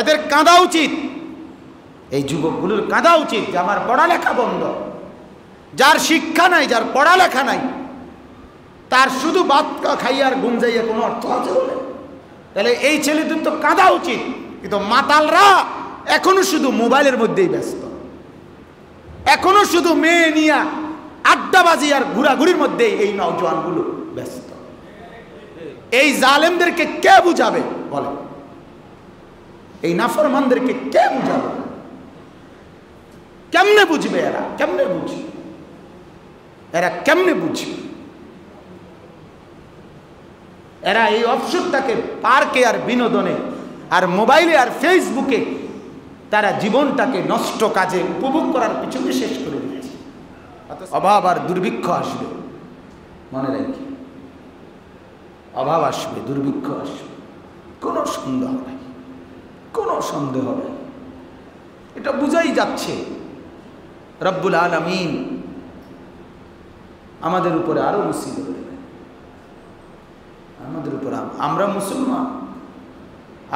এদের কাঁদা উচিত, এই যুবকগুলোর কাঁদা উচিত যে আমার পড়ালেখা বন্ধ। যার শিক্ষা নাই, যার পড়ালেখা নাই, তার শুধু ভাত খাইয়া আর ঘুম যাইয়া কোনো অর্থ আছে বলে? তাহলে এই ছেলেদের তো কাঁদা উচিত। কিন্তু মাতালরা এখনো শুধু মোবাইলের মধ্যেই ব্যস্ত, এখনো শুধু মেয়ে নিয়া আড্ডাবাজি আর ঘোরাঘুরির মধ্যেই এই নওজোয়ানগুলো ব্যস্ত। এই জালেমদেরকে কে বুঝাবে বলে? এই নাফরমানদেরকে কে বুঝাবে? কেমনে বুঝবে এরা? কেমনে বুঝবে এরা? কেমনে বুঝবে এরা? এই অবসরটাকে পার্কে আর বিনোদনে আর মোবাইলে আর ফেসবুকে তারা জীবনটাকে নষ্ট কাজে উপভোগ করার পিছনে শেষ করে দিয়েছে। অভাব আর দুর্ভিক্ষ আসবে, মনে রাখি, অভাব আসবে, দুর্ভিক্ষ আসবে, কোনো সন্দেহ নাই, কোনো সন্দেহ নাই। এটা বুঝাই যাচ্ছে। রব্বুল আলামিন আমাদের উপরে আরো মুসিবত দেবে, আমাদের উপর। আমরা মুসলমান,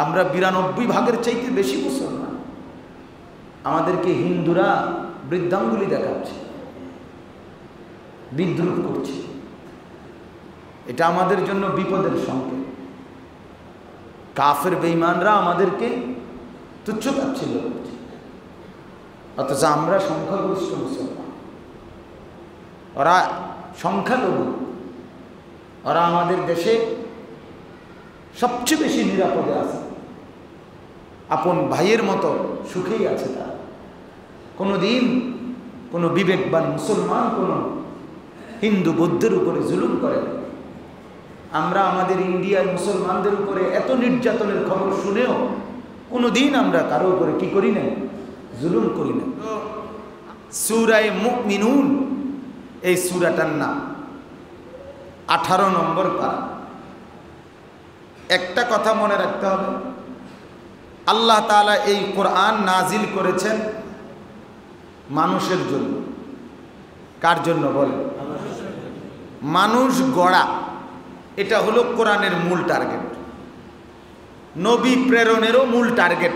আমরা 92 ভাগের চাইতে বেশি মুসলমান। আমাদেরকে হিন্দুরা বৃদ্ধাঙ্গুলি দেখাচ্ছে, বিদ্রুপ করছে। এটা আমাদের জন্য বিপদের সংকেত। কাফের বেঈমানরা আমাদেরকে তুচ্ছ-তাচ্ছিল্য করছে, অথচ আমরা সংখ্যাগরিষ্ঠ মুসলমান, ওরা সংখ্যালঘু। ওরা আমাদের দেশে সবচেয়ে বেশি নিরাপদে আছে, আপন ভাইয়ের মতো সুখেই আছে তারা। কোনোদিন কোনো বিবেকবান মুসলমান কোনো হিন্দু বৌদ্ধের উপরে জুলুম করে না। আমরা আমাদের ইন্ডিয়ার মুসলমানদের উপরে এত নির্যাতনের খবর শুনেও কোনোদিন আমরা কারো উপরে কি করি না? জুলুম করি না। সূরা মুমিনুন, এই সূরাটার নাম 18 নম্বর পারা। একটা কথা মনে রাখতে হবে, আল্লাহ তাআলা এই কোরআন নাজিল করেছেন মানুষের জন্য। কার জন্য বলে? মানুষ গড়া। এটা হলো কোরআনের মূল টার্গেট। নবী প্রেরণেরও মূল টার্গেট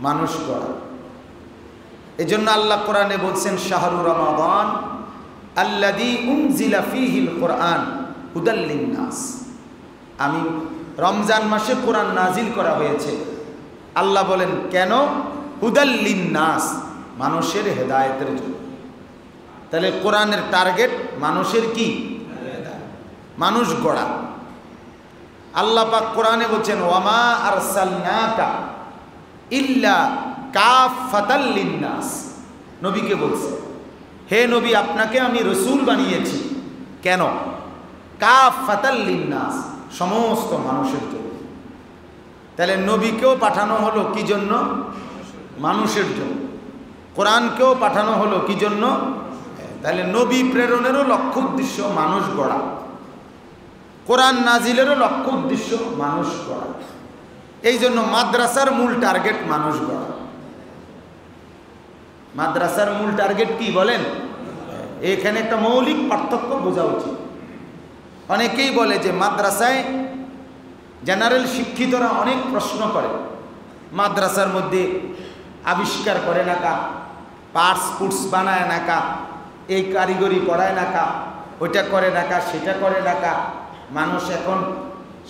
মানুষ গড়া। এজন্য আল্লাহ কোরআনে বলছেন, শাহরু রমাদান আল্লাযী উনজিলা ফীহিল কোরআন হুদাল লিন্নাস। আমি রমজান মাসে কোরআন নাজিল করা হয়েছে। আল্লাহ বলেন কেন? হুদাল লিন্নাস, মানুষের হেদায়েতের জন্য। তাহলে কোরআনের টার্গেট মানুষের কি? মানুষ গড়া। আল্লাহ পাক কোরআনে বলছেন, ওয়ামা আরসালনাকা ইল্লা কাফাতাল লিন্নাস। নবীকে বলছে, হে নবী, আপনাকে আমি রসুল বানিয়েছি। কেন? কাফাতাল লিন্নাস, সমস্ত মানুষের জন্য। তাহলে নবীকেও পাঠানো হলো কি জন্য? মানুষের জন্য। কোরআনকেও পাঠানো হলো কি জন্য? তাহলে নবী প্রেরণেরও লক্ষ্য উদ্দেশ্য মানুষ গড়া, কোরআন নাজিলেরও লক্ষ্য উদ্দেশ্য মানুষ গড়া। এই জন্য মাদ্রাসার মূল টার্গেট মানুষ গড়া। মাদ্রাসার মূল টার্গেট কি বলেন? এখানে একটা মৌলিক পার্থক্য বোঝা উচিত। অনেকেই বলে যে মাদ্রাসায় জেনারেল শিক্ষিতরা অনেক প্রশ্ন করে, মাদ্রাসার মধ্যে আবিষ্কার করে না কা, পার্টস পুটস বানায় না কা, এই কারিগরি পড়ায় না কা, ওইটা করে না কা, সেটা করে না কা। মানুষ এখন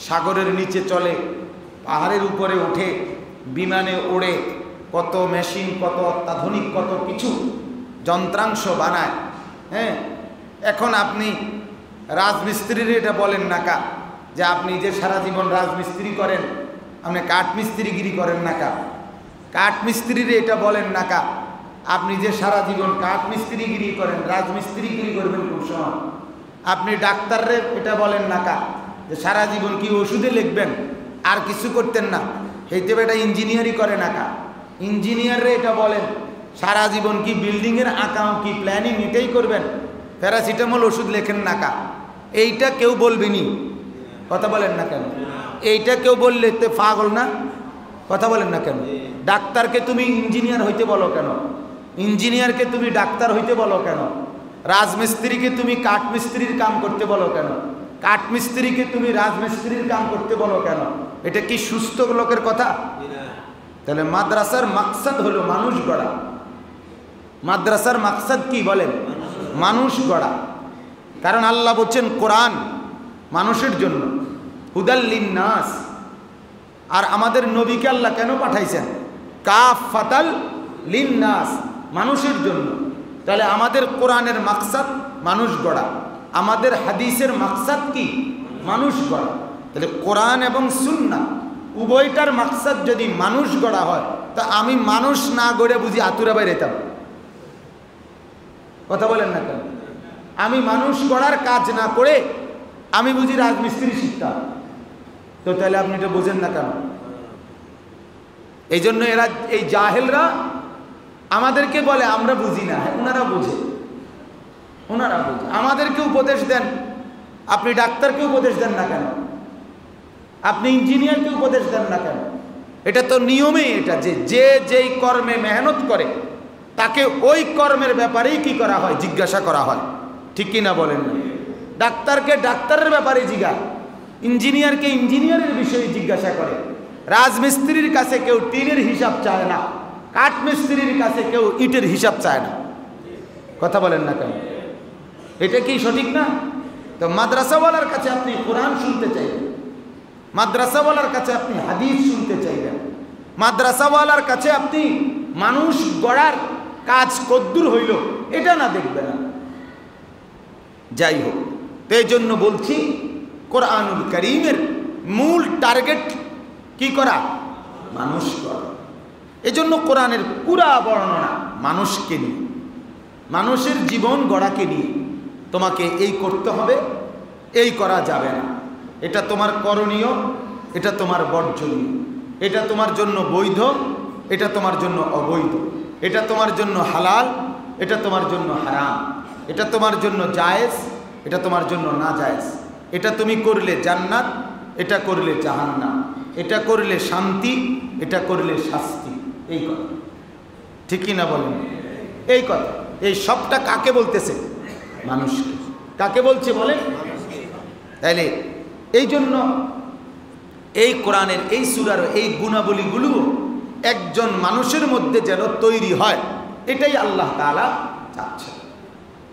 সাগরের নিচে চলে, পাহাড়ের উপরে ওঠে, বিমানে ওড়ে, কত মেশিন, কত অত্যাধুনিক কত কিছু যন্ত্রাংশ বানায়। হ্যাঁ, এখন আপনি রাজমিস্ত্রির এটা বলেন না কা যে আপনি যে সারা জীবন রাজমিস্ত্রি করেন, আপনি কাঠমিস্ত্রিগিরি করেন না কা। কাঠমিস্ত্রির এটা বলেন না কা আপনি যে সারা জীবন কাঠমিস্ত্রিগিরি করেন, রাজমিস্ত্রিগিরি করবেন খুব সময়। আপনি ডাক্তাররে এটা বলেন না কা যে সারা জীবন কি ওষুধে লিখবেন আর কিছু করতেন না, সেইতে এটা ইঞ্জিনিয়ারই করে না কা। ইঞ্জিনিয়াররে এটা বলেন সারা জীবন কি বিল্ডিংয়ের আঁকাও কি প্ল্যানিং এটাই করবেন, প্যারাসিটামল ওষুধ লেখেন না কা। এইটা কেউ বলবেনি, কথা বলেন না কেন? এইটা কেউ বললে তে পাগল না? কথা বলেন না কেন? ডাক্তারকে তুমি ইঞ্জিনিয়ার হইতে বলো কেন? ইঞ্জিনিয়ারকে তুমি ডাক্তার হইতে বলো কেন? রাজমিস্ত্রিকে তুমি কাঠমিস্ত্রির কাম করতে বলো কেন? কাঠমিস্ত্রিকে তুমি রাজমিস্ত্রির কাম করতে বলো কেন? এটা কি সুস্থ লোকের কথা? তাহলে মাদ্রাসার মাকসাদ হলো মানুষ গড়া। মাদ্রাসার মাকসাদ কি বলেন? মানুষ গড়া। কারণ আল্লাহ বলছেন কোরআন মানুষের জন্য, হুদাল লিন্নাস। আর আমাদের নবীকে আল্লাহ কেন পাঠাইছেন? কাফাতাল লিন্নাস, মানুষের জন্য। তাহলে আমাদের কোরআনের মাকসাদ মানুষ গড়া, আমাদের হাদিসের মাকসাদ কি? মানুষ গড়া। তাহলে কোরআন এবং সুন্নাহ উভয়টার মাকসাদ যদি মানুষ গড়া হয়, তা আমি মানুষ না গড়ে বুঝি আতুরা বাইরে যেতাম? কথা বলেন না কেন? আমি মানুষ গড়ার কাজ না করে আমি বুঝি রাজমিস্ত্রি শিখতাম, তো তাহলে আপনি এটা বোঝেন না কেন? এই জন্য এরা, এই জাহেলরা আমাদেরকে বলে আমরা বুঝি না। ওনারা বোঝে, ওনারা বোঝে। আমাদেরকে উপদেশ দেন, আপনি ডাক্তারকে উপদেশ দেন না কেন? আপনি ইঞ্জিনিয়ারকে উপদেশ দেন না কেন? এটা তো নিয়মেই এটা, যে যেই কর্মে মেহনত করে তাকে ওই কর্মের ব্যাপারেই কি করা হয়? জিজ্ঞাসা করা হয়। ঠিক কি না বলেন? ডাক্তারকে ডাক্তারের ব্যাপারে জিজ্ঞাসা, ইঞ্জিনিয়ারকে ইঞ্জিনিয়ারের বিষয়ে জিজ্ঞাসা করে। রাজমিস্ত্রির কাছে কেউ টিনের হিসাব চায় না, কাঠমিস্ত্রির কাছে কেউ ইটের হিসাব চায় না। কথা বলেন না কেন? এটা কি সঠিক না? তো মাদ্রাসাওয়ালার কাছে আপনি কোরআন শুনতে চাইবেন, মাদ্রাসাওয়ালার কাছে আপনি হাদিস শুনতে চাইবেন, মাদ্রাসাওয়ালার কাছে আপনি মানুষ গড়ার কাজ কদ্দুর হইল এটা না দেখবেন না। যাই হোক, এই জন্য বলছি কোরআনুল কারীমের মূল টার্গেট কি করা? মানুষ গড়া। এই জন্য কোরআনের পুরা বর্ণনা মানুষকে নিয়ে, মানুষের জীবন গড়াকে নিয়ে। তোমাকে এই করতে হবে, এই করা যাবে না, এটা তোমার করণীয়, এটা তোমার বর্জনীয়, এটা তোমার জন্য বৈধ, এটা তোমার জন্য অবৈধ, এটা তোমার জন্য হালাল, এটা তোমার জন্য হারাম, এটা তোমার জন্য জায়েজ, এটা তোমার জন্য না জায়েজ, এটা তুমি করলে জান্নাত, এটা করলে জাহান্নাম, এটা করলে শান্তি, এটা করলে শাস্তি। এই কথা ঠিক কি না বলেন? এই কথা, এই সবটা কাকে বলতেছে? মানুষকে। কাকে বলছে বলেন? তাইলে এই জন্য এই কোরআনের এই সূরার এই গুণাবলীগুলো একজন মানুষের মধ্যে যেন তৈরি হয়, এটাই আল্লাহ তাআলা চাচ্ছেন।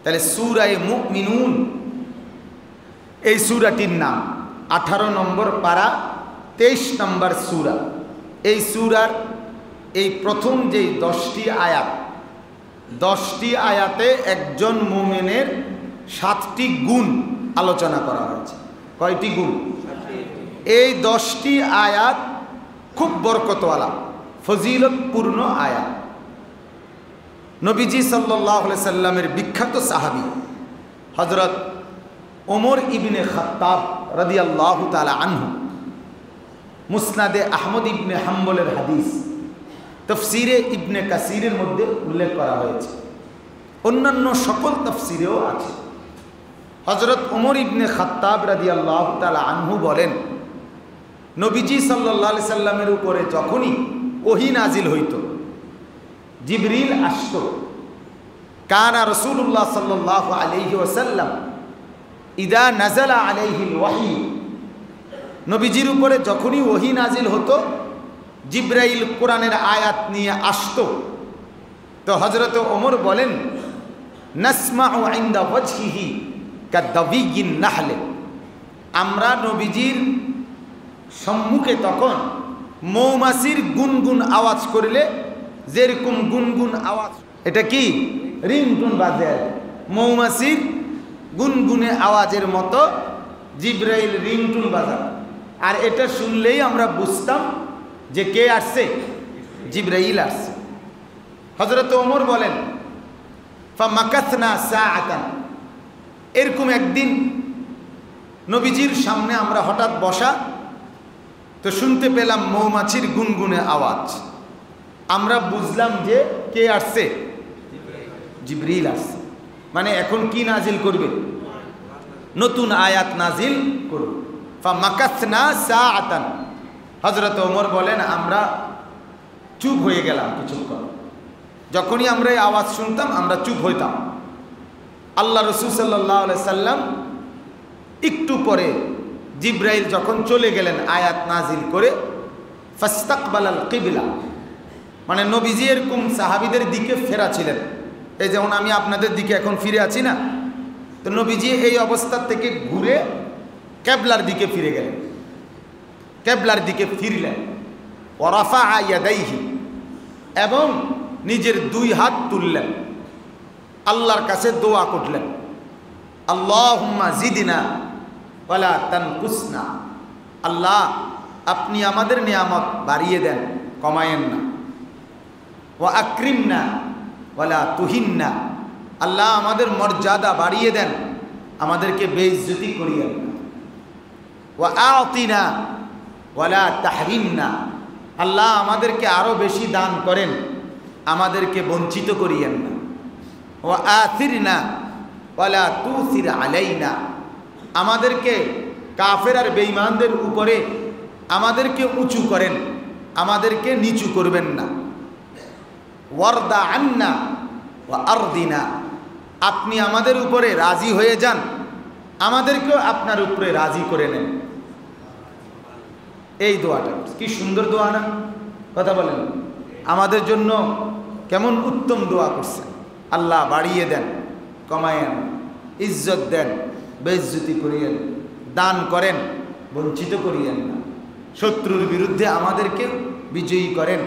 তাহলে সূরা মুমিনুন এই সূরাটির নাম 18 নম্বর পারা 23 নম্বর সূরা। এই সূরার এই প্রথম যেই 10টি আয়াত, 10টি আয়াতে একজন মুমিনের 7টি গুণ আলোচনা করা হয়েছে। কয়টি গুণ? এই 10টি আয়াত খুব বরকতওয়ালা, ফজিলতপূর্ণ আয়াত। নবীজি সাল্লাল্লাহু আলাইহি সাল্লামের বিখ্যাত সাহাবী হযরত ওমর ইবনে খাত্তাব রাদিয়াল্লাহু তাআলা আনহু, মুসনাদে আহমদ ইবনে হাম্বলের হাদিস, তাফসিরে ইবনে কাসিরের মধ্যে উল্লেখ করা হয়েছে, অন্যান্য সকল তাফসিরেও আছে। হযরত ওমর ইবনে খাত্তাব রাদিয়াল্লাহু তাআলা আনহু বলেন, নবীজি সাল্লাল্লাহু আলাইহি সাল্লামের উপরে যখনই ওহী নাজিল হইত, জিবরিল আসতো, কানা রাসূলুল্লাহ সাল্লাল্লাহু আলাইহি ওয়াসাল্লাম ইদা নাযালা আলাইহিল ওয়াহী, নবীজির উপরে যখনই ওহী নাজিল হতো, জিবরাইল কোরআনের আয়াত নিয়ে আসতো, তো হযরত ওমর বলেন, নাসমাউ ইনদা ওয়াজহিহি কাদাবিয়িন নাহলে, আমরা নবীজির সম্মুখে তখন মৌমাছির গুনগুন আওয়াজ করলে যেরকম গুনগুন আওয়াজ, এটা কি রিংটুন বাজে, মৌমাছির গুনগুনে আওয়াজের মতো জিবরাইল রিংটুন বাজান। আর এটা শুনলেই আমরা বুঝতাম যে কে আসছে? জিবরাইল আসছে। হযরত ওমর বলেন, ফামাকাসনা সাআতান, এরকম একদিন নবীজির সামনে আমরা হঠাৎ বসা, তো শুনতে পেলাম মৌমাছির গুনগুনে আওয়াজ। আমরা বুঝলাম যে কে আসছে? জিবরিল আসছে। মানে এখন কি নাজিল করবে? নতুন আয়াত নাজিল করবে। ফামাকাসনা সাআতান, হযরত ওমর বলেন আমরা চুপ হয়ে গেলাম কিছুক্ষণ। যখনই আমরা এই আওয়াজ শুনতাম আমরা চুপ হইতাম। আল্লাহ রাসূল সাল্লাল্লাহু আলাইহি সাল্লাম একটু পরে জিবরাইল যখন চলে গেলেন আয়াত নাজিল করে, ফাস্তাকবালাল কিবলা, মানে নবীজি এরকম সাহাবীদের দিকে ফেরা ছিলেন, এই যেমন আমি আপনাদের দিকে এখন ফিরে আছি না, তো নবীজি এই অবস্থা থেকে ঘুরে কেবলার দিকে ফিরে গেলেন, কেবলার দিকে ফিরলেন। ওয়ারাফা ইয়াদাইহি, এবং নিজের দুই হাত তুললেন, আল্লাহর কাছে দোয়া করলেন, আল্লাহুম্মা জিদনা ওয়ালা তানকুসনা, আল্লাহ আপনি আমাদের নিয়ামত বাড়িয়ে দেন, কমায়েন না। ওয়া আকরিমনা ওয়ালা তুহিন্না, আল্লাহ আমাদের মর্যাদা বাড়িয়ে দেন, আমাদেরকে বেইজ্জতি করিয়েন না। ওয়া আতিনা ওয়ালা তাহরিমনা, আল্লাহ আমাদেরকে আরো বেশি দান করেন, আমাদেরকে বঞ্চিত করিয়েন না। ওয়া আথিরনা ওয়ালা তুসির আলাইনা, আমাদেরকে কাফের আর বেঈমানদের উপরে আমাদেরকে উঁচু করেন, আমাদেরকে নিচু করবেন না। ওয়ারদা আন্না ওয়া আরদিনা, আপনি আমাদের উপরে রাজি হয়ে যান, আমাদেরকেও আপনার উপরে রাজি করে নেন। এই দোয়াটা কি সুন্দর দোয়া না? কথা বলেন, আমাদের জন্য কেমন উত্তম দোয়া করছেন। আল্লাহ বাড়িয়ে দেন, কমায়েন, ইজ্জত দেন, বেইজ্জতি করিয়েন, দান করেন, বঞ্চিত করিয়েন না। শত্রুর বিরুদ্ধে আমাদেরকে বিজয়ী করেন,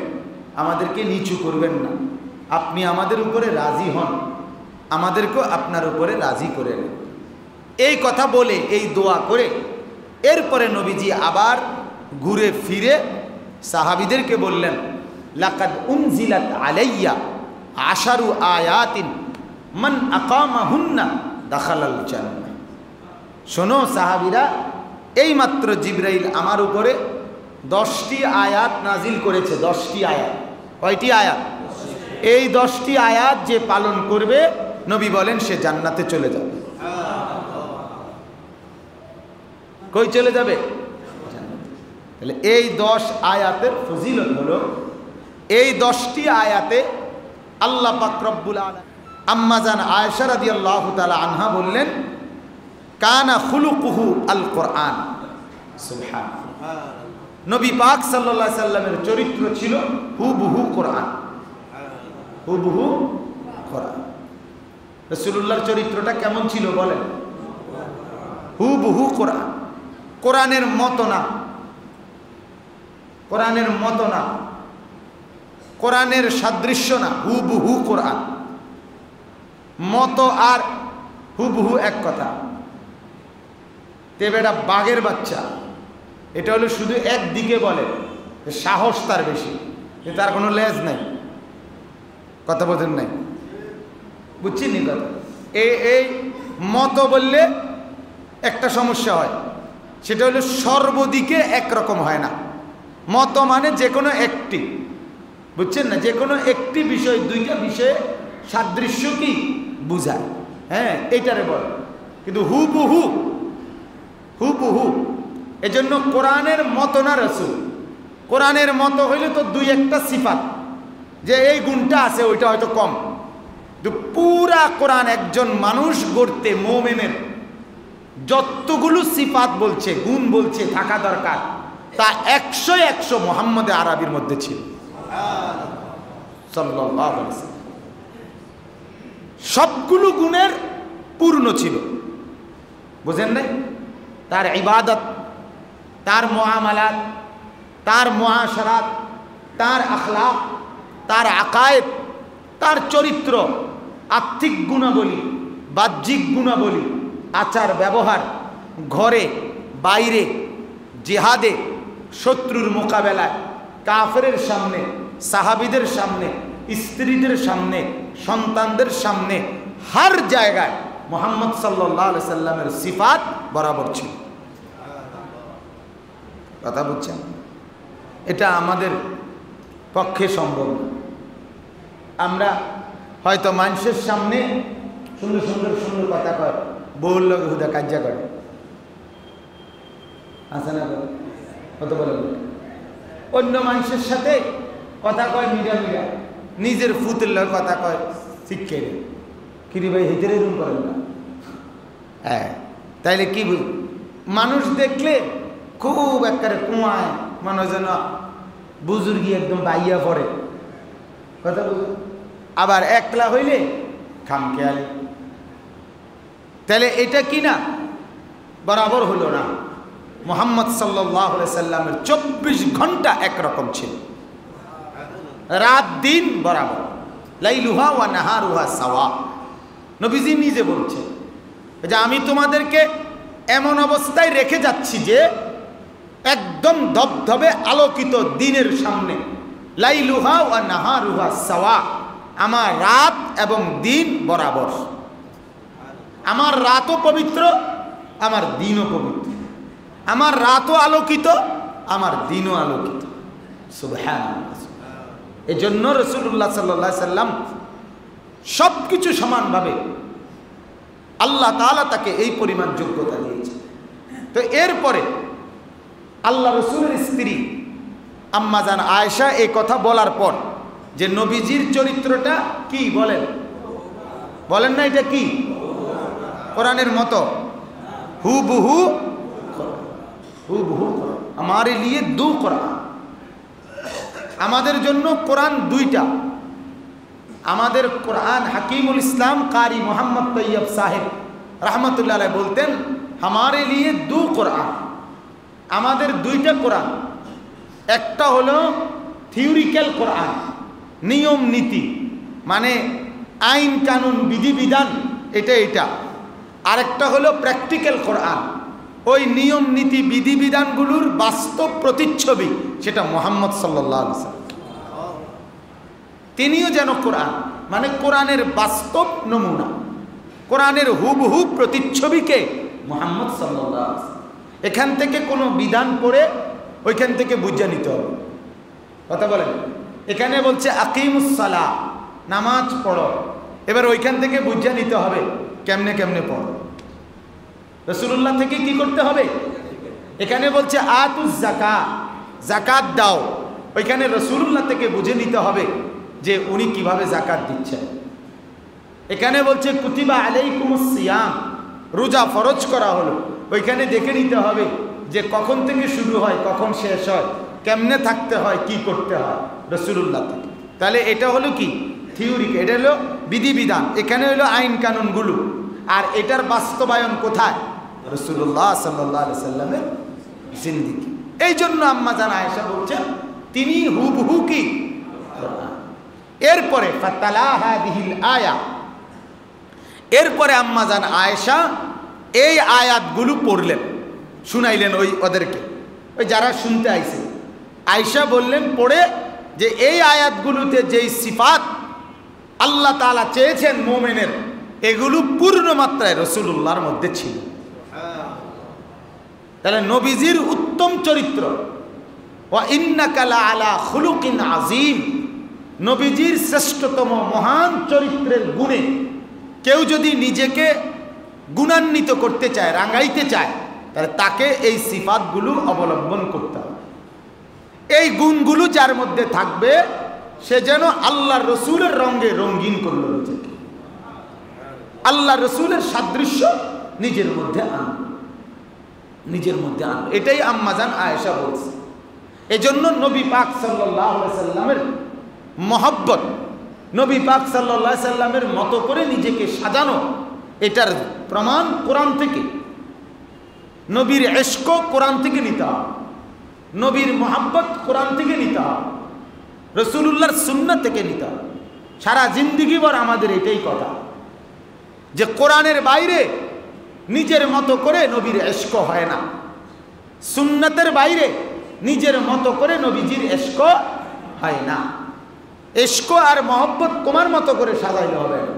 আমাদেরকে নিচু করবেন না। আপনি আমাদের উপরে রাজি হন, আমাদেরকেও আপনার উপরে রাজি করেন। এই কথা বলে, এই দোয়া করে এরপরে নবীজি আবার ঘুরে ফিরে সাহাবীদেরকে বললেন, লাকাদ উনজিলাত আলাইয়া আশারু আয়াতিন মান আকামাহুন্না দাখালাল জান্নাহ। শোনো সাহাবীরা, এইমাত্র জিবরাইল আমার উপরে 10টি আয়াত নাজিল করেছে। 10টি আয়াত। কয়টি আয়াত? এই 10টি আয়াত যে পালন করবে, নবী বলেন সে জান্নাতে চলে যাবে। কই চলে যাবে? তাহলে এই 10 আয়াতের ফজিলত হলো, এই 10টি আয়াতে আল্লাহ পাক রব্বুল আলামিন, আম্মা জান আয়েশা রাদিয়াল্লাহু তাআলা আনহা বললেন, কানা খুলুকুহু আল কোরআন। সুবহানাল্লাহ, নবী পাক সাল্লাল্লাহু আলাইহি সাল্লামের চরিত্র ছিল হুবহু কোরআন, হুবহু কোরআন। রাসূলুল্লাহর চরিত্রটা কেমন ছিল বলেন? হুবহু কোরআন, কোরআনের মতো না, কোরআনের মতো না, কোরআনের সাদৃশ্য না, হুবহু কোরআন। মতো আর হুবহু এক কথা। তেবে এটা বাঘের বাচ্চা, এটা হলো শুধু একদিকে বলে, সাহস তার বেশি, তার কোনো লেজ নাই। কথা বোঝেন নাই? বুঝছেন নি কথা? এই মতো বললে একটা সমস্যা হয়, সেটা হলো সর্বদিকে একরকম হয় না। মতো মানে যে কোনো একটি, বুঝছেন না, যে কোনো একটি বিষয়, দুইটা বিষয়ে সাদৃশ্য কি বুঝায়, হ্যাঁ এইটারে বলে। কিন্তু হুবহু, হুবহু, এজন্য কোরআনের মতো না রাসূল। কোরআনের মতো হইলে তো দুই একটা সিফাত, যে এই গুণটা আছে, ওইটা হয়তো কম। কিন্তু পুরা কোরআন একজন মানুষ গড়তে, মুমিনের যতগুলো সিফাত বলছে, গুণ বলছে থাকা দরকার, তা 100 মুহাম্মদে আরবির মধ্যে ছিল সাল্লাল্লাহু আলাইহি ওয়াসাল্লাম। সবগুলো গুণের পূর্ণ ছিল। বুঝেন নাই? তার ইবাদত, তার মুআমালাত, তার মুআশারাত, তার আখলাক, তার আকায়েদ, তার চরিত্র, আর্থিক গুণাবলী, বাহ্যিক গুণাবলী, আচার ব্যবহার, ঘরে বাইরে, জিহাদে, শত্রুর মোকাবেলায়, কাফেরের সামনে, সাহাবীদের সামনে, স্ত্রীদের সামনে, সন্তানদের সামনে, হর জায়গায় মুহাম্মদ সাল্লাল্লাহু আলাইহি সাল্লামের সিফাত বরাবর ছিল। কথা বুঝছেন? এটা আমাদের পক্ষে সম্ভব না। আমরা হয়তো মানুষের সামনে সুন্দর সুন্দর সুন্দর কথা কয়, বউর লোক হুদা কাজ্জা করে, আছে না? কত বলে অন্য মানুষের সাথে কথা কয় মিডিয়া মিডিয়া, নিজের ফুতের লোক কথা কয় শিক্ষে কিরি ভাই হেঁটে রুম করেন না। হ্যাঁ, তাইলে কি মানুষ দেখলে খুব একেবারে কুয়ায়, মানুষ যেন বুজুর্গি একদম বাইয়া পড়ে, কথা বুঝুন। আবার একলা হইলে খামখেয়ালি। তাহলে এটা কি না বরাবর হলো না। মুহাম্মদ সাল্লাল্লাহু আলাইহি সাল্লামের 24 ঘন্টা একরকম ছিল, রাত দিন বরাবর, লাইলুহা ওয়া নাহারুহা সাওয়া। নবীজি নিজে বলছেন যে আমি তোমাদেরকে এমন অবস্থায় রেখে যাচ্ছি যে একদম ধবধবে আলোকিত দিনের সামনে, লাইলুহা ওয়া নাহারুহা সাওয়া, আমার রাত এবং দিন বরাবর। আমার রাতও পবিত্র, আমার দিনও পবিত্র। আমার রাতও আলোকিত, আমার দিনও আলোকিত। সুবহানাল্লাহ। এজন্য রাসূলুল্লাহ সাল্লাল্লাহু আলাইহি সাল্লাম সব কিছু সমানভাবে আল্লাহ তাআলা তাকে এই পরিমাণ যোগ্যতা দিয়েছে। তো এরপরে আল্লাহ রসুলের স্ত্রী আম্মা জান আয়েশা এই কথা বলার পর যে নবীজির চরিত্রটা কি বলেন, বলেন না এটা কি কোরআনের মতো হুবহু, হুবহু আমারে লিয়ে দু কোরআন। আমাদের জন্য কোরআন দুইটা। আমাদের কোরআন হাকিমুল ইসলাম কারি মোহাম্মদ তৈয়ব সাহেব রহমতুল্লাহ আলাইহি বলতেন আমারে লিয়ে দু কোরআন। আমাদের দুইটা কোরআন, একটা হলো থিওরিক্যাল কোরআন, নিয়ম নীতি মানে আইন কানুন বিধিবিধান এটা। আরেকটা হলো প্র্যাকটিক্যাল কোরআন, ওই নিয়ম নীতি বিধিবিধানগুলোর বাস্তব প্রতিচ্ছবি, সেটা মুহাম্মদ সাল্লাল্লাহু আলাইহি ওয়াসাল্লাম। তিনিও যেন কোরআন মানে কোরআনের বাস্তব নমুনা, কোরআনের হুবহু প্রতিচ্ছবিকে মুহাম্মদ সাল্লাল্লাহু আলাইহি ওয়াসাল্লাম। এখান থেকে কোনো বিধান পড়ে ওইখান থেকে বুঝে নিতে হবে। কথা বলেন, এখানে বলছে আকিমুস সালাহ, নামাজ পড়ো, এবার ওইখান থেকে বুঝে নিতে হবে কেমনে কেমনে পড়ো। রাসূলুল্লাহ থেকে কি করতে হবে? এখানে বলছে আতুজ যাকাত, যাকাত দাও, ওইখানে রাসূলুল্লাহ থেকে বুঝে নিতে হবে যে উনি কিভাবে যাকাত দিচ্ছেন। এখানে বলছে কুতিবা আলাইকুমুস সিয়াম, রোজা ফরজ করা হলো, ওইখানে দেখে নিতে হবে যে কখন থেকে শুরু হয় কখন শেষ হয়, কেমনে থাকতে হয় কি করতে হয় রাসূলুল্লাহ থেকে। তাহলে এটা হলো কি থিওরি, এটা হলো বিধিবিধান, এখানে হলো আইন কানুনগুলো। আর এটার বাস্তবায়ন কোথায়? রাসূলুল্লাহ সাল্লাল্লাহু আলাইহি সাল্লামের জিন্দেগি। এই জন্য আম্মা জান আয়েশা বলছেন তিনি হুবহু কি। এরপরে ফাতালা হাদিহিল আয়া, এরপরে আম্মা জান আয়েশা এই আয়াতগুলো পড়লেন, শুনাইলেন ওদেরকে, ওই যারা শুনতে আইছে। আয়েশা বললেন পড়ে যে এই আয়াতগুলোতে যেই সিফাত আল্লাহ তাআলা চেয়েছেন মুমিনের, এগুলো পূর্ণ মাত্রায় রাসূলুল্লাহর মধ্যে ছিল। তাহলে নবীজির উত্তম চরিত্র, ওয়া ইন্নাকা লাআলা খুলুকিন আযীম, নবীজির শ্রেষ্ঠতম মহান চরিত্রের গুণে কেউ যদি নিজেকে গুণান্বিত করতে চায়, রাঙাইতে চায়, তাহলে তাকে এই সিফাতগুলো অবলম্বন করতে হবে। এই গুণগুলো যার মধ্যে থাকবে সে যেন আল্লাহ রসুলের রঙে রঙিন করল নিজেকে, আল্লাহ রসুলের সাদৃশ্য নিজের মধ্যে আনবে, নিজের মধ্যে আনবে। এটাই আম্মা জান আয়েশা বলছে। এজন্য নবী পাক সাল্লাল্লাহু আলাইহি সাল্লামের মহব্বত, নবী পাক সাল্লাল্লাহু আলাইহি সাল্লামের মতো করে নিজেকে সাজানো, এটার প্রমাণ কোরআন থেকে। নবীর ইশক কোরআন থেকে নিতে হবে, নবীর মহব্বত কোরআন থেকে নিতে হবে, রাসূলুল্লাহর সুন্নাত থেকে নিতে হবে। সারা জিন্দেগি ভর আমাদের এটাই কথা যে কোরআনের বাইরে নিজের মতো করে নবীর ইশক হয় না, সুন্নাতের বাইরে নিজের মতো করে নবীজির ইশক হয় না। ইশক আর মহব্বত তোমার মতো করে সাজাইলে হবে না,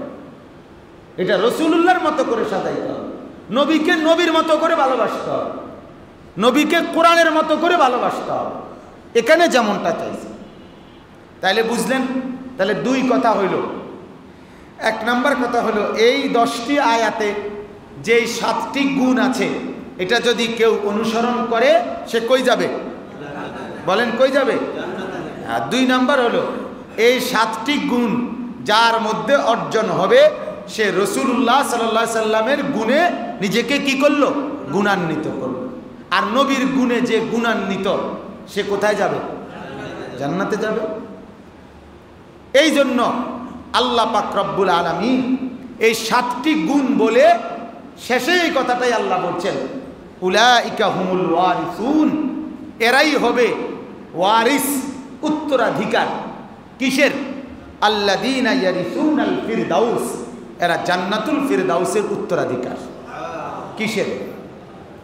এটা রাসূলুল্লাহর মতো করে সাজাইতে হবে। নবীকে নবীর মতো করে ভালোবাসতে হবে, নবীকে কোরআনের মতো করে ভালোবাসতে হবে, এখানে যেমনটা চাইছে। তাইলে বুঝলেন? তাহলে দুই কথা হইল। এক নাম্বার কথা হলো এই 10টি আয়াতে যেই 7টি গুণ আছে, এটা যদি কেউ অনুসরণ করে সে কই যাবে? বলেন কই যাবে? আর 2 নাম্বার হলো এই 7টি গুণ যার মধ্যে অর্জন হবে সে রাসূলুল্লাহ সাল্লাল্লাহু আলাইহি সাল্লামের গুণে নিজেকে কি করলো? গুণান্বিত করলো। আর নবীর গুণে যে গুণান্বিত সে কোথায় যাবে? জান্নাতে যাবে। এই জন্য আল্লাহ পাক রব্বুল আলামিন এই 7টি গুণ বলে শেষে এই কথাটাই আল্লাহ বলছেন, উলাইকা হুমুল ওয়ারিসুন, এরাই হবে ওয়ারিস, উত্তরাধিকার। কিসের? আল্লাযীনা ইয়ারিসুনাল ফিরদাউস, এরা জান্নাতুল ফিরদাউসের উত্তরাধিকার। কিসের?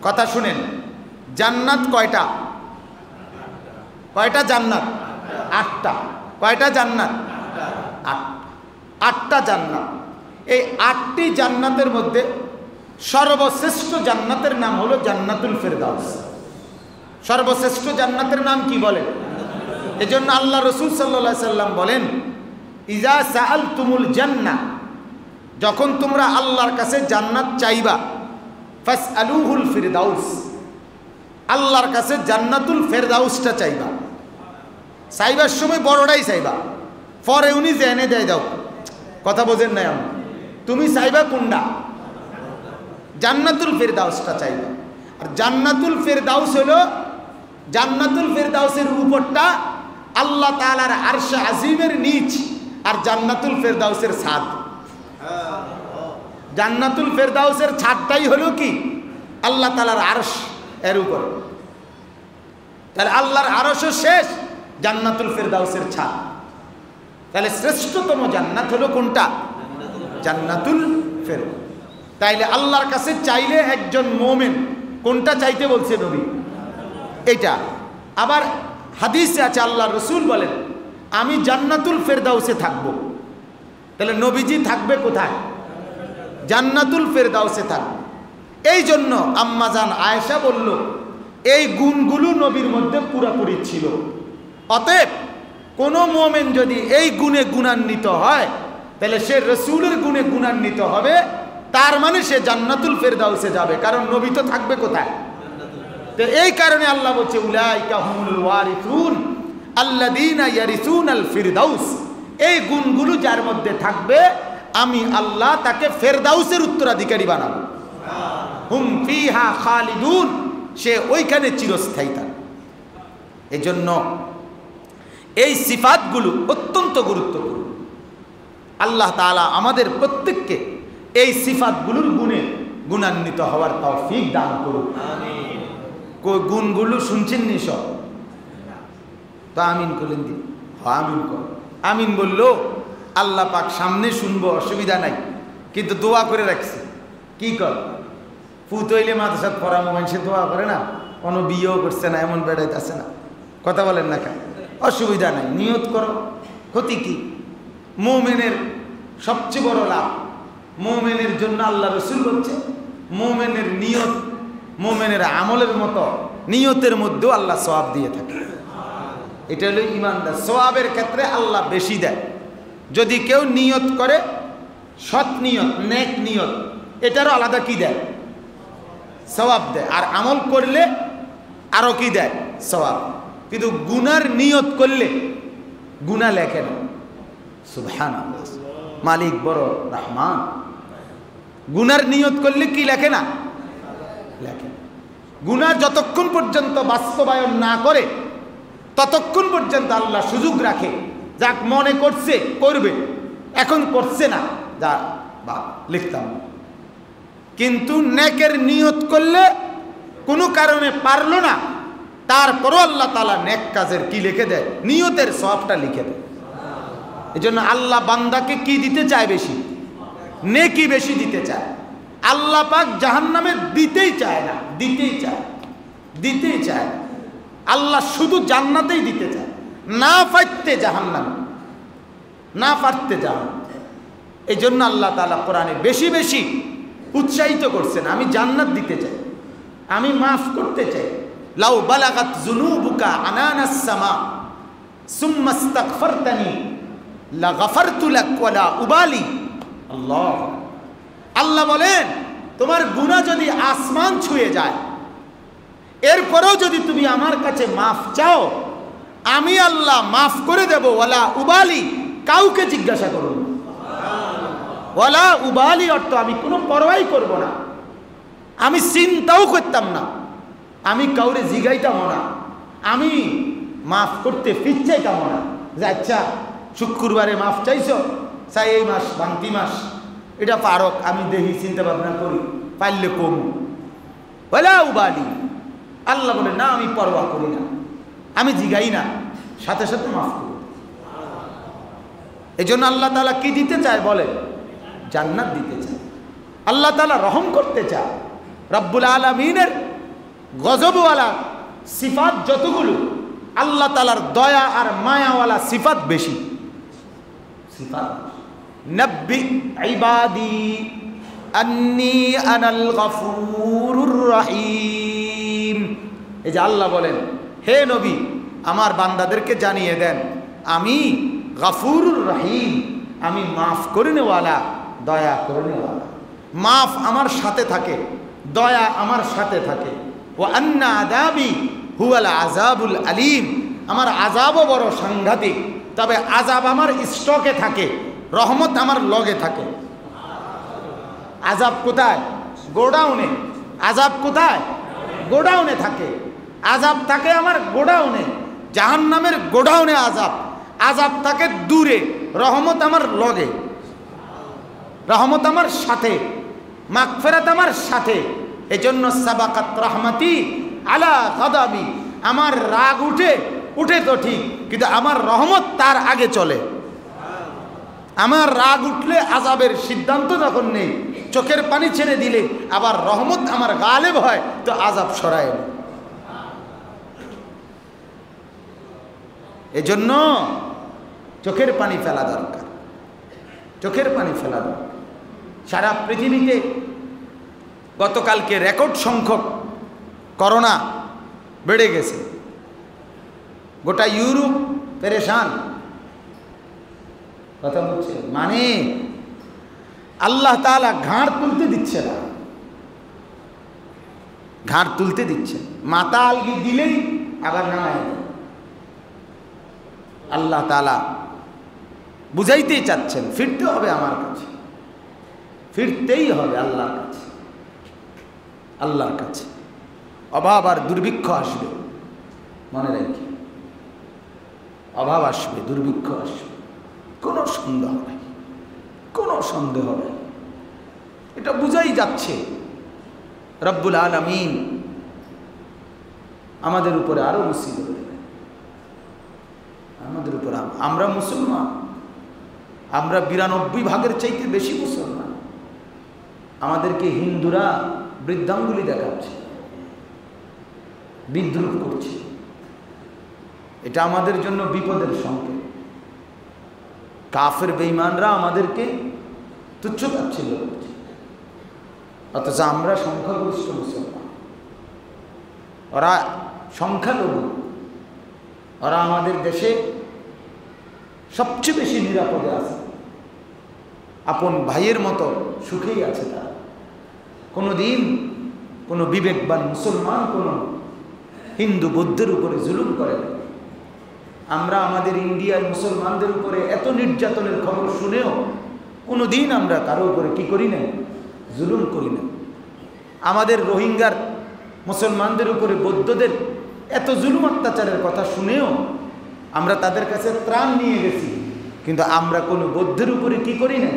কথা শুনেন, জান্নাত কয়টা? কয়টা জান্নাত? 8টা। কয়টা জান্নাত? 8টা জান্নাত। এই 8টি জান্নাতের মধ্যে সর্বশ্রেষ্ঠ জান্নাতের নাম হলো জান্নাতুল ফিরদাউস। সর্বশ্রেষ্ঠ জান্নাতের নাম কি বলেন? এজন্য আল্লাহ রাসূল সাল্লাল্লাহু আলাইহি সাল্লাম বলেন, ইজা সাআলতুমুল জান্নাহ, যখন তোমরা আল্লাহর কাছে জান্নাত চাইবা, ফাসআলুহুল ফিরদাউস, আল্লাহর কাছে জান্নাতুল ফিরদাউসটা চাইবা। চাইবার সময় বড়টাই চাইবা, পরে উনি জেনে দেয় দাও। কথা বোঝেন না? তুমি চাইবা কোনটা? জান্নাতুল ফিরদাউসটা চাইবা। আর জান্নাতুল ফিরদাউস হলো, জান্নাতুল ফিরদাউসের উপরটা আল্লাহ তাআলার আরশে আজিমের নিচ, আর জান্নাতুল ফিরদাউসের ছাদ। জান্নাতুল ফিরদাউসের ছাদটাই হলো কি? আল্লাহ তাআলার আরশ, এর উপর। তাহলে আল্লাহর আরশও শেষ, জান্নাতুল ফিরদাউসের ছাদ। তাহলে শ্রেষ্ঠতম জান্নাত হলো কোনটা? জান্নাতুল ফিরদাউস। তাইলে আল্লাহর কাছে চাইলে একজন মুমিন কোনটা চাইতে বলছে নবী? এটা। আবার হাদিসে আছে, আল্লাহ রাসূল বলেন, আমি জান্নাতুল ফিরদাউসে থাকব। তাহলে নবীজি থাকবে কোথায়? জান্নাতুল ফিরদাউসে থাকবে। এই জন্য আম্মা জান আয়েশা বলল, এই গুণগুলো নবীর মধ্যে পুরোপুরি ছিল। অতএব কোনো মুমিন যদি এই গুণে গুণান্বিত হয়, তাহলে সে রাসূলের গুণে গুণান্বিত হবে, তার মানে সে জান্নাতুল ফিরদাউসে যাবে, কারণ নবী তো থাকবে কোথায়? তো এই কারণে আল্লাহ বলছে, উলাইকা হুমুল ওয়ারিসুন আল্লাযীনা ইয়ারিসুনাল ফিরদাউস। এই গুণগুলো যার মধ্যে থাকবে, আমি আল্লাহ তাকে ফিরদাউসের উত্তরাধিকারী বানাবো। হুম ফিহা খালিদুন, সে ওইখানে চিরস্থায়ী থাকবে। এই জন্য এই সিফাতগুলো অত্যন্ত গুরুত্বপূর্ণ। আল্লাহ তাআলা আমাদের প্রত্যেককে এই সিফাতগুলোর গুণে গুণান্বিত হওয়ার তৌফিক দান করুন। আমিন। গুণগুলো শুনছেন নি সব? তো আমিন করলেন দিন। আমিন কর। আমিন বললো আল্লাহ পাক সামনে শুনবো, অসুবিধা নাই, কিন্তু দোয়া করে রাখছি। কি কর? ফুত হইলে মাদ্রাসাত পড়ামো, মানুষে দোয়া করে না, কোনো বিয়েও করছে না, এমন বেড়াইতেছে না। কথা বলেন না কেন? অসুবিধা নাই, নিয়ত করো, ক্ষতি কি? মুমিনের সবচেয়ে বড় লাভ, মুমিনের জন্য আল্লাহ রাসূল বলছে, মুমিনের নিয়ত মুমিনের আমলের মতো নিয়তের মধ্যেও আল্লাহ সওয়াব দিয়ে থাকে। এটা হলো ইমানদার। সওয়াবের ক্ষেত্রে আল্লাহ বেশি দেয়। যদি কেউ নিয়ত করে, সৎ নিয়ত, নেক নিয়ত, এটারও আলাদা কি দেয়? সওয়াব দেয়। আর আমল করলে আরও কি দেয়? সওয়াব। কিন্তু গুনার নিয়ত করলে গুনাহ লেখে না। সুবহানাল্লাহ, মালিক বড় রহমান। গুনার নিয়ত করলে কি লেখে না? লেখে। গুনাহ যতক্ষণ পর্যন্ত বাস্তবায়ন না করে, ততক্ষণ পর্যন্ত আল্লাহ সুযোগ রাখে, যাক মনে করছে করবে, এখন করছে না, যা বা লিখতাম। কিন্তু নেকের নিয়ত করলে কোনো কারণে পারলো না, তারপরও আল্লাহ তাআলা নেক কাজের কি লিখে দেয়? নিয়তের সওয়াবটা লিখে দেয়। এই জন্য আল্লাহ বান্দাকে কি দিতে চায়? বেশি নেকি বেশি দিতে চায়। আল্লাহ পাক জাহান্নামে দিতেই চায় না, দিতেই চায়, দিতেই চায়। আল্লাহ শুধু জান্নাতেই দিতে চায়, না পাইতে জাহান্নামে, না পারতে জাহান্নাম। এই জন্য আল্লাহ তাআলা কোরআনে বেশি বেশি উৎসাহিত করছেন, আমি জান্নাত দিতে চাই, আমি মাফ করতে চাই। লাউ বালাগাত যুনুবুকা আনানাস সামা সুম্মা ইস্তাগফারতানি লাগাফারতু লাক ওয়ালা উবালি। আল্লাহ, আল্লাহ বলেন, তোমার গুনাহ যদি আসমান ছুঁয়ে যায়, এরপরেও যদি তুমি আমার কাছে মাফ চাও, আমি আল্লাহ মাফ করে দেব। ওয়ালা উবালি, কাউকে জিজ্ঞাসা করব না। ওয়ালা উবালি অর্থ আমি কোনো পরোয়াই করব না, আমি চিন্তাও করতাম না, আমি কাউরে জিগাইতাম না, আমি মাফ করতে ফিরচাইতাম না যে আচ্ছা শুক্রবারে মাফ চাইছ, চাই এই মাস ভাঙতি মাস, এটা পারক, আমি দেখি চিন্তা ভাবনা করি, পারলে কম বলে উবালি। আল্লাহ বলে না, আমি পরোয়া করি না, আমি জিগাই না, সাথে সাথে মাফ করি। এই জন্য আল্লাহ তাআলা কি দিতে চায় বলে? জান্নাত দিতে চায়। আল্লাহ তাআলা রহম করতে চায়। রব্বুল আলামিনের গজবওয়ালা সিফাত যতগুলো, আল্লাহ তাআলার দয়া আর মায়াওয়ালা সিফাত বেশি। সিফাত নব্বি ইবাদি আন্নী আনাল গফুরুর রহিম। এই যে আল্লাহ বলেন, হে নবী আমার বান্দাদেরকে জানিয়ে দেন আমি গফুরুর রহিম, আমি মাফ করিনেওয়ালা, দয়া করিনেওয়ালা। মাফ আমার সাথে থাকে, দয়া আমার সাথে থাকে। ওয়া আন্না আযাবি হুয়াল আযাবুল আলীম, আমার আযাবও বড় সাংঘাতিক, তবে আযাব আমার স্টকে থাকে, রহমত আমার লগে থাকে। আযাব কোথায়? গোডাউনে। আযাব কোথায়? গোডাউনে থাকে। আযাব থাকে আমার গোডাউনে, জাহান্নামের গোডাউনে আযাব। আযাব থাকে দূরে, রহমত আমার লগে, রহমত আমার সাথে, মাগফিরাত আমার সাথে। এজন্য সাবাকাত রাহমাতি আলা গাদাবি, আমার রাগ উঠে তো ঠিক, কিন্তু আমার রহমত তার আগে চলে। আমার রাগ উঠলে আযাবের সিদ্ধান্ত যখন নেই, চোখের পানি ছেড়ে দিলে আবার রহমত আমার গালেব হয়, তো আযাব সরায়। এজন্য চোখের পানি ফেলা দরকার, চোখের পানি ফেলা দরকার। সারা পৃথিবীতে গতকালকে রেকর্ড সংখ্যক করোনা বেড়ে গেছে, গোটা ইউরোপ পেরেশান। কথা বলছে মানে আল্লাহ তাআলা ঘাড় তুলতে দিচ্ছে না, ঘাড় তুলতে দিচ্ছে। মাথা আলগি দিলেই আবার নামায় দেয়। আল্লাহ তাআলা বুঝাইতেই চাচ্ছেন, ফিরতে হবে আমার কাছে, ফিরতেই হবে আল্লাহর কাছে, আল্লাহর কাছে। অভাব আর দুর্ভিক্ষ আসবে, মনে রাখি, অভাব আসবে, দুর্ভিক্ষ আসবে, কোনো সন্দেহ নাই, কোনো সন্দেহ নাই। এটা বুঝাই যাচ্ছে রব্বুল আলামিন আমাদের উপরে আরো মুসিবত দেবেন, আমাদের উপর। আমরা মুসলমান, আমরা 92 ভাগের চাইতে বেশি মুসলমান। আমাদেরকে হিন্দুরা বৃদ্ধাঙ্গুলি দেখাচ্ছে, বিদ্রুপ করছে। এটা আমাদের জন্য বিপদের সংকেত। কাফের বেঈমানরা আমাদেরকে তুচ্ছ-তাচ্ছিল্য করছে, অথচ আমরা সংখ্যাগরিষ্ঠ মুসলমান, ওরা সংখ্যালঘু। ওরা আমাদের দেশে সবচেয়ে বেশি নিরাপদে আছে, আপন ভাইয়ের মতো সুখেই আছে তারা। কোনোদিন কোনো বিবেকবান মুসলমান কোনো হিন্দু বৌদ্ধের উপরে জুলুম করে না। আমরা আমাদের ইন্ডিয়ার মুসলমানদের উপরে এত নির্যাতনের খবর শুনেও কোনোদিন আমরা কারো উপরে কি করি না, জুলুম করি না। আমাদের রোহিঙ্গার মুসলমানদের উপরে বৌদ্ধদের এত জুলুম অত্যাচারের কথা শুনেও আমরা তাদের কাছে ত্রাণ নিয়ে গেছি, কিন্তু আমরা কোনো বৌদ্ধের উপরে কি করি না,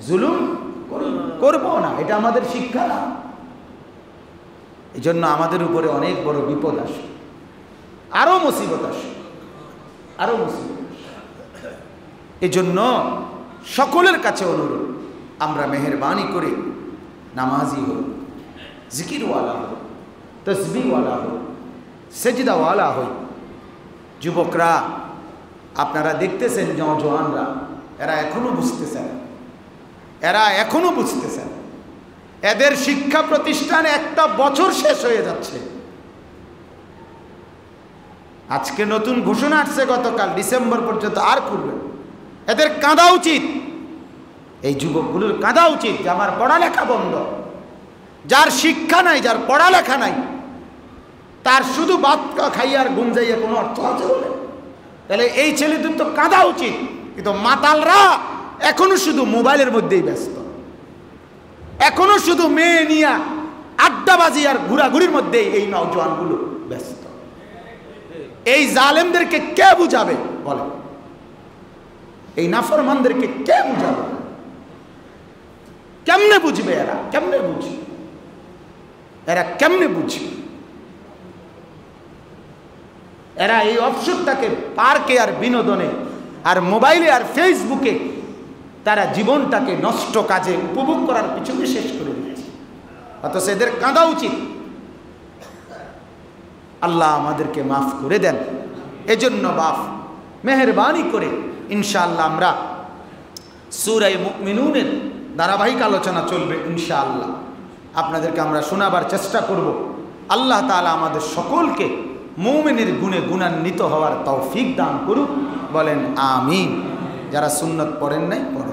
জুলুম করব না। এটা আমাদের শিক্ষা না। এই জন্য আমাদের উপরে অনেক বড় বিপদ আসে, আরো মুসিবত আসে, আরো মুসিবত আসে। এই জন্য সকলের কাছে অনুরোধ, আমরা মেহেরবানি করে নামাজি হই, জিকিরওয়ালা হই, তসবিহওয়ালা হই, সেজদাওয়ালা হই। যুবকরা আপনারা দেখতেছেন, জওয়ানরা, এরা এখনো বুঝতেছেন, এরা এখনো বুঝতেছেন। এদের শিক্ষা প্রতিষ্ঠানে একটা বছর শেষ হয়ে যাচ্ছে। আজকে নতুন ঘোষণা আসছে, গতকাল ডিসেম্বর পর্যন্ত আর করবে। এদের কাঁদা উচিত, এই যুবকগুলোর কাঁদা উচিত যে আমার পড়ালেখা বন্ধ। যার শিক্ষা নাই, যার পড়ালেখা নাই, তার শুধু ভাত খাইয়ার ঘুম যাইয়া কোনো অর্থ আছে বলে? তাহলে এই ছেলেদের তো কাঁদা উচিত। কিন্তু মাতালরা এখনো শুধু মোবাইলের মধ্যেই ব্যস্ত, এখনো শুধু মেয়ে নিয়া আড্ডাবাজি আর ঘোরাঘুরির মধ্যেই এই নওজোয়ানগুলো ব্যস্ত। এই জালেমদেরকে কে বুঝাবে বলে? এই নাফরমানদেরকে কে বুঝাবে? কেমনে বুঝবে এরা? কেমনে বুঝবে এরা? কেমনে বুঝবে এরা? এই অবসরটাকে পার্কে আর বিনোদনে আর মোবাইলে আর ফেসবুকে তারা জীবনটাকে নষ্ট কাজে উপভোগ করার পিছনে শেষ করে দিয়েছে। অথচ এদের কাঁদা উচিত। আল্লাহ আমাদেরকে মাফ করে দেন। এজন্য বাপ মেহেরবানি করে ইনশাআল্লাহ আমরা সূরা মুমিনুনের ধারাবাহিক আলোচনা চলবে ইনশাআল্লাহ। আপনাদেরকে আমরা শোনাবার চেষ্টা করব। আল্লাহ তাআলা আমাদের সকলকে মুমিনের গুণে গুণান্বিত হওয়ার তৌফিক দান করুক। বলেন আমিন। যারা সুন্নত পড়েন নাই পড়েন।